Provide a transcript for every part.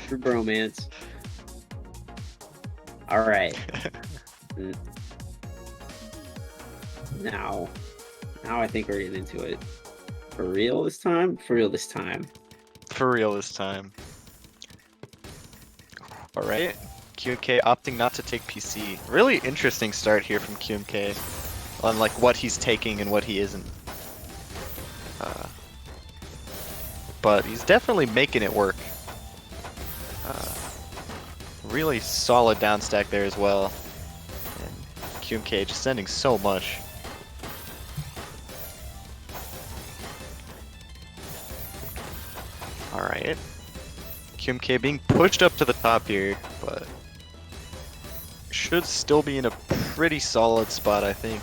True bromance. All right. Now, now I think we're getting into it. For real this time? For real this time. For real this time. Alright. QMK opting not to take PC. Really interesting start here from QMK on like what he's taking and what he isn't. But he's definitely making it work. Really solid down stack there as well. And QMK just sending so much. Alright. QMK being pushed up to the top here, but should still be in a pretty solid spot, I think.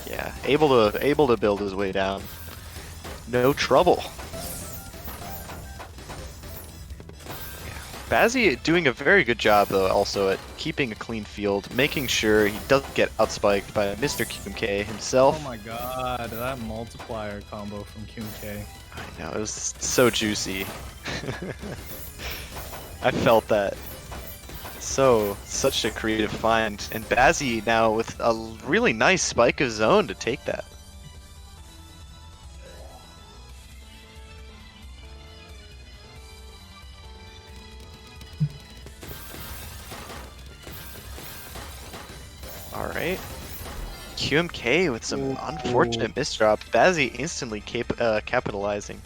Yeah, able to build his way down. No trouble. Bazzy doing a very good job though also at keeping a clean field, making sure he doesn't get outspiked by Mr. QMK himself. Oh my god, that multiplier combo from QMK. I know, it was so juicy. I felt that. Such a creative find. And Bazzy now with a really nice spike of zone to take that. Alright. QMK with some unfortunate misdrops. Bazzy instantly capitalizing.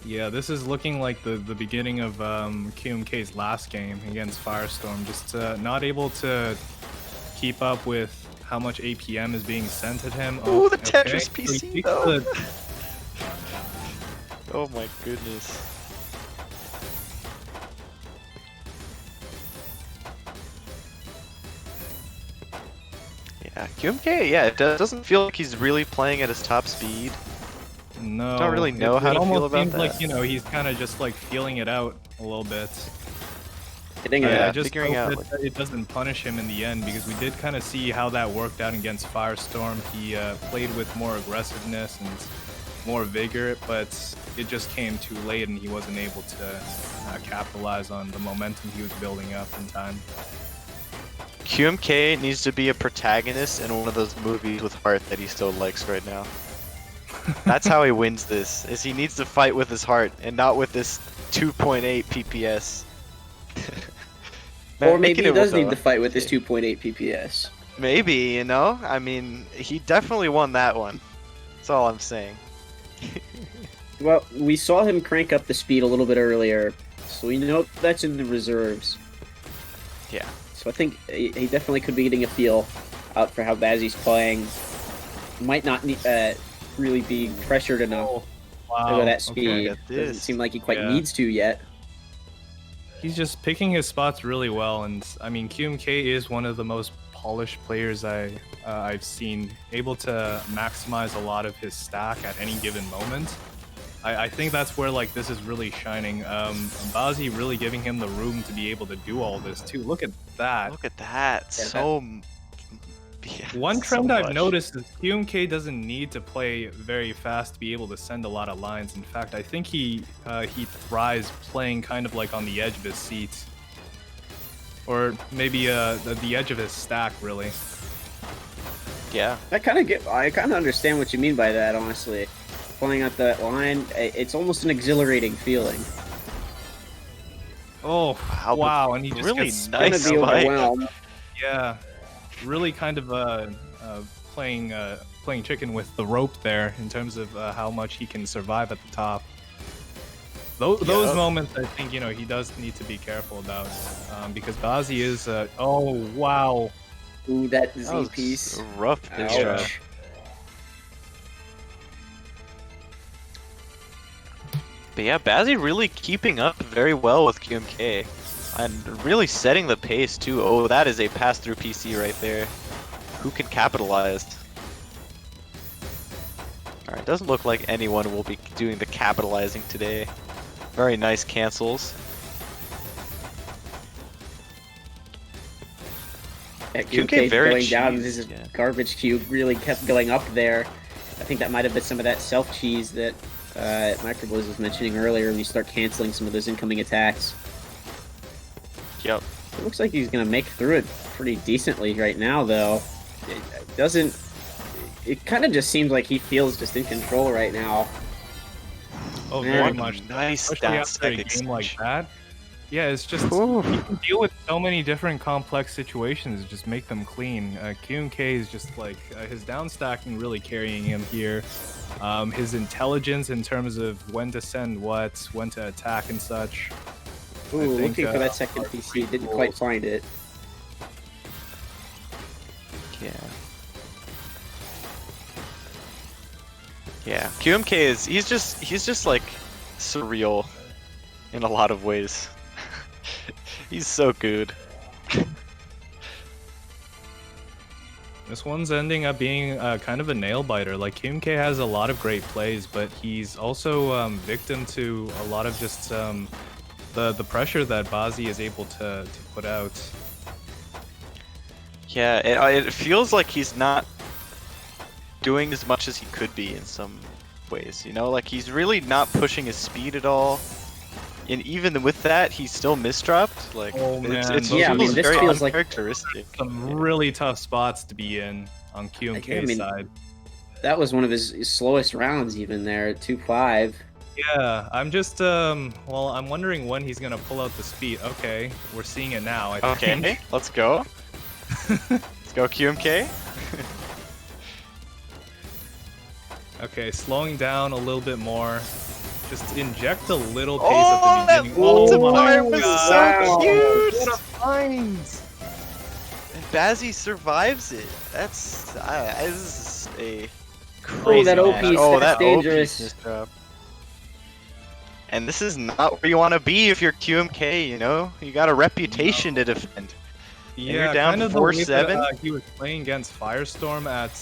Yeah, this is looking like the beginning of QMK's last game against Firestorm. Just not able to keep up with how much APM is being sent at him. Oh, the Tetris okay. PC though. Oh my goodness. Yeah, QMK, yeah, it doesn't feel like he's really playing at his top speed. No, Don't really know how to feel about seems that. like, you know, he's kind of just like feeling it out a little bit. Yeah, I just figuring hope out. that it doesn't punish him in the end, because we did kind of see how that worked out against Firestorm. He played with more aggressiveness and more vigor, but it just came too late and he wasn't able to capitalize on the momentum he was building up in time. QMK needs to be a protagonist in one of those movies with heart that he still likes right now. That's how he wins this, is he needs to fight with his heart and not with this 2.8 PPS. Or maybe he does need to fight with his 2.8 PPS. Maybe, you know? I mean, he definitely won that one. That's all I'm saying. Well, we saw him crank up the speed a little bit earlier, so we know that's in the reserves. Yeah. So I think he definitely could be getting a feel out for how Bazzy's playing. Might not need, really be pressured enough to go that speed. Okay. Doesn't seem like he quite needs to yet. He's just picking his spots really well, and I mean, QMK is one of the most polished players I've seen, able to maximize a lot of his stack at any given moment. I think that's where like this is really shining. Bazzy really giving him the room to be able to do all this too. Look at that. Look at that. Yeah, One trend I've noticed is QMK doesn't need to play very fast to be able to send a lot of lines. In fact, I think he thrives playing kind of like on the edge of his seat, or maybe the edge of his stack, really. Yeah. I kind of understand what you mean by that, honestly. Playing at that line, it's almost an exhilarating feeling. Oh wow! And he just really gets nice gonna be overwhelmed. Yeah, really kind of playing chicken with the rope there in terms of how much he can survive at the top. Those moments, I think, you know, he does need to be careful about, because Bazzy is oh wow. Ooh, that Z piece. A rough pitch drop. But yeah, Bazzy really keeping up very well with QMK. And really setting the pace too. Oh, that is a pass-through PC right there. Who can capitalize? Alright, doesn't look like anyone will be doing the capitalizing today. Very nice cancels. Yeah, QMK going down, his garbage cube really kept going up there. I think that might have been some of that self-cheese that Microblaze was mentioning earlier when you start canceling some of those incoming attacks. Yep. It looks like he's going to make through it pretty decently right now, though. It doesn't... It kind of just seems like he feels just in control right now. Oh, Man. very much. Nice Especially stats after a tech game like exchange. that. Yeah, it's just Ooh. you can deal with so many different complex situations. Just make them clean. QMK is just like his down stacking really carrying him here. His intelligence in terms of when to send what, when to attack and such. Ooh, I think, looking for that second PC, didn't quite find it. Yeah. Yeah. QMK is he's just like surreal in a lot of ways. He's so good. This one's ending up being kind of a nail biter. Like QMK has a lot of great plays, but he's also victim to a lot of just the pressure that Bazzy is able to put out. Yeah, it feels like he's not doing as much as he could be in some ways, you know? Like, he's really not pushing his speed at all. And even with that, he's still misdropped. Like, Oh, man. it's Yeah, I mean, this very feels like uncharacteristic. Some really tough spots to be in on QMK's I mean, side. that was one of his slowest rounds even there at 2-5. Yeah, I'm just well, I'm wondering when he's gonna pull out the speed. Okay, we're seeing it now. I think. Okay, let's go. Let's go, QMK. Okay, slowing down a little bit more. Just inject a little pace Oh, at the that beginning. multiplier my was God. so cute! What a find! And Bazzy survives it. That's this is a Oh, crazy that match. OP Oh, that's that dangerous. OP misdrop. And this is not where you want to be if you're QMK, you know? You got a reputation to defend. Yeah, you're down kind of the way 4-7? that, he was playing against Firestorm at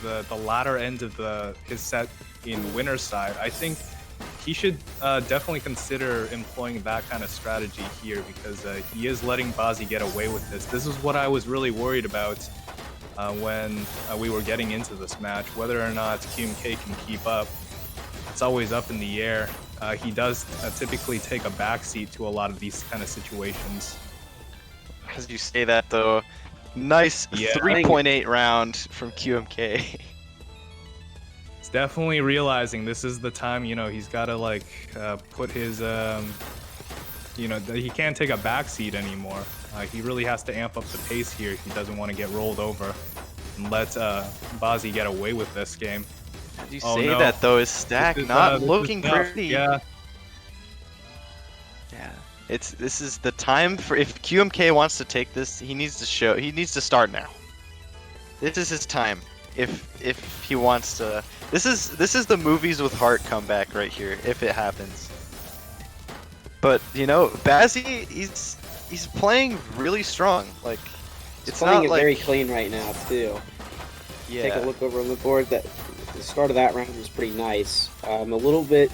the latter end of his set in winner's side. I think he should definitely consider employing that kind of strategy here because he is letting Bazzy get away with this. This is what I was really worried about when we were getting into this match, whether or not QMK can keep up. It's always up in the air. He does typically take a backseat to a lot of these kind of situations. As you say that, though, nice 3.8 round from QMK. He's definitely realizing this is the time, you know, he's got to, like, put his, you know, he can't take a backseat anymore. He really has to amp up the pace here if he doesn't want to get rolled over and let Bazzy get away with this game. As you say that, though, his stack not looking pretty. Yeah. Yeah. This is the time for, if QMK wants to take this, he needs to start now. This is his time. If he wants to, this is the movies with heart comeback right here, if it happens. But you know, Bazzy, he's playing really strong. Like, It's playing it very clean right now too. Yeah. Take a look over on the board. That the start of that round was pretty nice. A little bit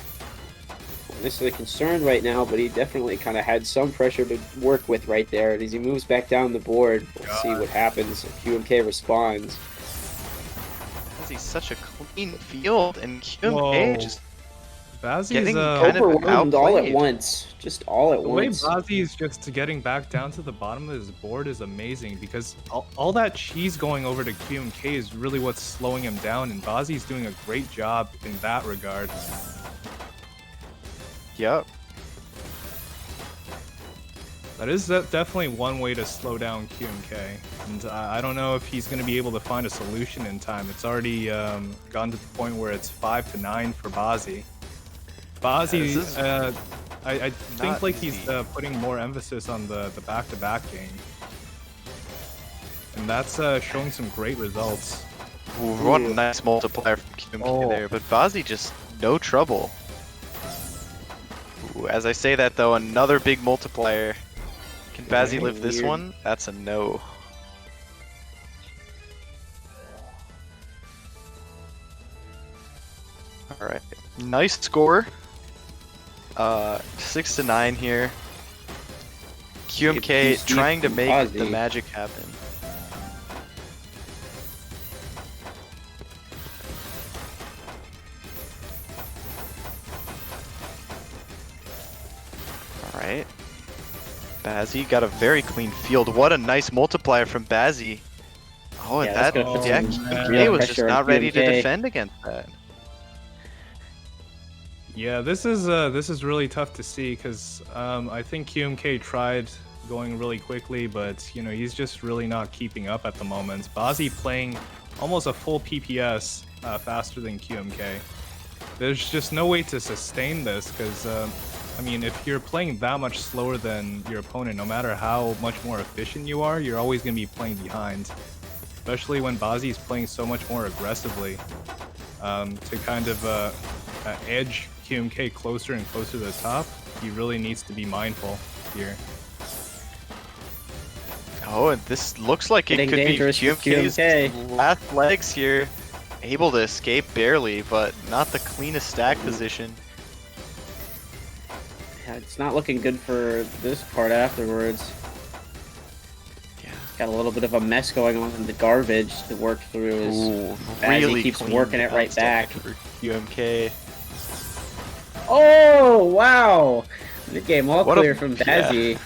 not necessarily concerned right now, but he definitely kind of had some pressure to work with right there. And as he moves back down the board, we'll see what happens if QMK responds. He's such a clean field, and QMK just Bazzy's getting kind of overwhelmed all at outplayed. once. Just all at once. The way Bazzy is just getting back down to the bottom of his board is amazing because all that cheese going over to QMK is really what's slowing him down, and Bazzy's doing a great job in that regard. Yep. That is definitely one way to slow down QMK, and I don't know if he's going to be able to find a solution in time. It's already gone to the point where it's 5-9 for Bazzy. Bazzy, I think like he's putting more emphasis on the back-to-back game, and that's showing some great results. Ooh, what a nice multiplier from QMK there, but Bazzy just no trouble. Ooh, as I say that though, another big multiplier. Can Bazzy live this one? That's a no. Alright. Nice score. 6-9 here. QMK trying to make the magic happen. Right? Bazzy got a very clean field. What a nice multiplier from Bazzy. Oh, and Yeah, that's that, gonna put yeah, some QMK real was just pressure on not ready to QMK. defend against that. Yeah, this is really tough to see because I think QMK tried going really quickly, but you know he's just really not keeping up at the moment. Bazzy playing almost a full PPS faster than QMK. There's just no way to sustain this because I mean if you're playing that much slower than your opponent, no matter how much more efficient you are, you're always gonna be playing behind. Especially when Bazzy is playing so much more aggressively to kind of edge QMK closer and closer to the top, he really needs to be mindful here. Oh, and this looks like it Getting could be dangerous for QMK's QMK. last legs here. Able to escape barely, but not the cleanest stack position. Yeah, it's not looking good for this part afterwards. Yeah. Got a little bit of a mess going on in the garbage to work through. As Ooh, Bazzy really keeps clean working it right bounce back. for QMK. Oh wow! Mid game all What a- clear from yeah. Bazzy.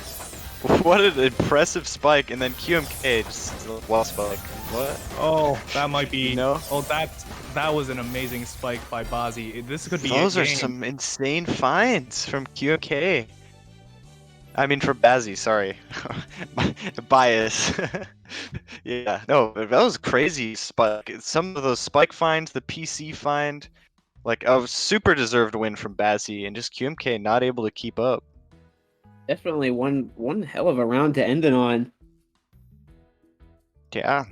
What an impressive spike, and then QMK just wall spike. What? Oh, that might be. No. Oh, that was an amazing spike by Bazzy. This could be. Those a are game. some insane finds from QMK. I mean, from Bazzy, sorry. Bias. Yeah, no, that was crazy spike. Some of those spike finds, the PC find, like a super deserved win from Bazzy, and just QMK not able to keep up. Definitely one hell of a round to end it on. Yeah.